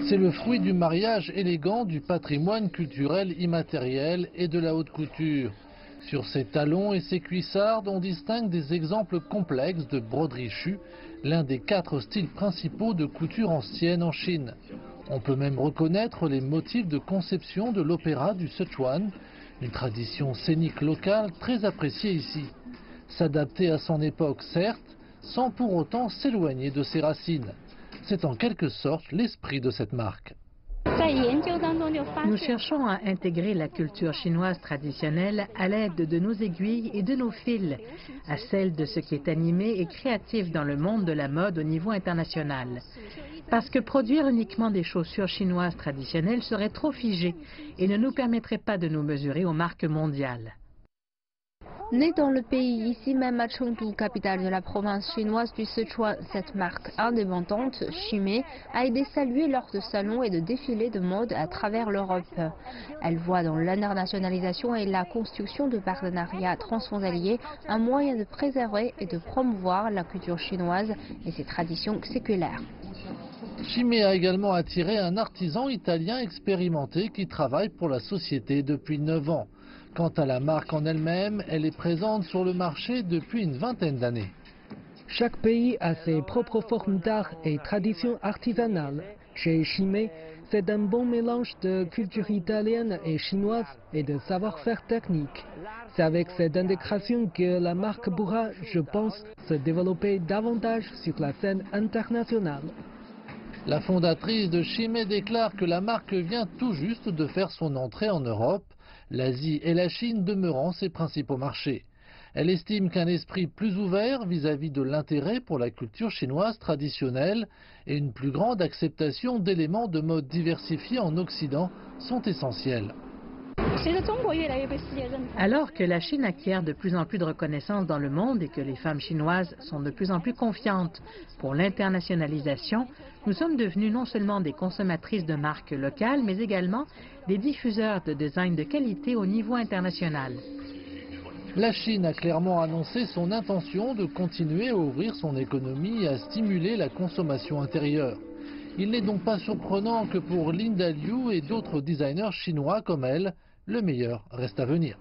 C'est le fruit du mariage élégant du patrimoine culturel immatériel et de la haute couture. Sur ses talons et ses cuissardes, on distingue des exemples complexes de broderie chue, l'un des 4 styles principaux de couture ancienne en Chine. On peut même reconnaître les motifs de conception de l'opéra du Sichuan, une tradition scénique locale très appréciée ici. S'adapter à son époque, certes, sans pour autant s'éloigner de ses racines. C'est en quelque sorte l'esprit de cette marque. Nous cherchons à intégrer la culture chinoise traditionnelle à l'aide de nos aiguilles et de nos fils, à celle de ce qui est animé et créatif dans le monde de la mode au niveau international. Parce que produire uniquement des chaussures chinoises traditionnelles serait trop figé et ne nous permettrait pas de nous mesurer aux marques mondiales. Née dans le pays, ici même à Chengdu, capitale de la province chinoise du Sichuan, cette marque indépendante, Chimay, a été saluée lors de salons et de défilés de mode à travers l'Europe. Elle voit dans l'internationalisation et la construction de partenariats transfrontaliers un moyen de préserver et de promouvoir la culture chinoise et ses traditions séculaires. Chimay a également attiré un artisan italien expérimenté qui travaille pour la société depuis 9 ans. Quant à la marque en elle-même, elle est présente sur le marché depuis une vingtaine d'années. Chaque pays a ses propres formes d'art et traditions artisanales. Chez Chimay, c'est un bon mélange de culture italienne et chinoise et de savoir-faire technique. C'est avec cette intégration que la marque pourra, je pense, se développer davantage sur la scène internationale. La fondatrice de Chimay déclare que la marque vient tout juste de faire son entrée en Europe, l'Asie et la Chine demeurant ses principaux marchés. Elle estime qu'un esprit plus ouvert vis-à-vis de l'intérêt pour la culture chinoise traditionnelle et une plus grande acceptation d'éléments de mode diversifiés en Occident sont essentiels. Alors que la Chine acquiert de plus en plus de reconnaissance dans le monde et que les femmes chinoises sont de plus en plus confiantes pour l'internationalisation, nous sommes devenus non seulement des consommatrices de marques locales, mais également des diffuseurs de design de qualité au niveau international. La Chine a clairement annoncé son intention de continuer à ouvrir son économie et à stimuler la consommation intérieure. Il n'est donc pas surprenant que pour Linda Liu et d'autres designers chinois comme elle, le meilleur reste à venir.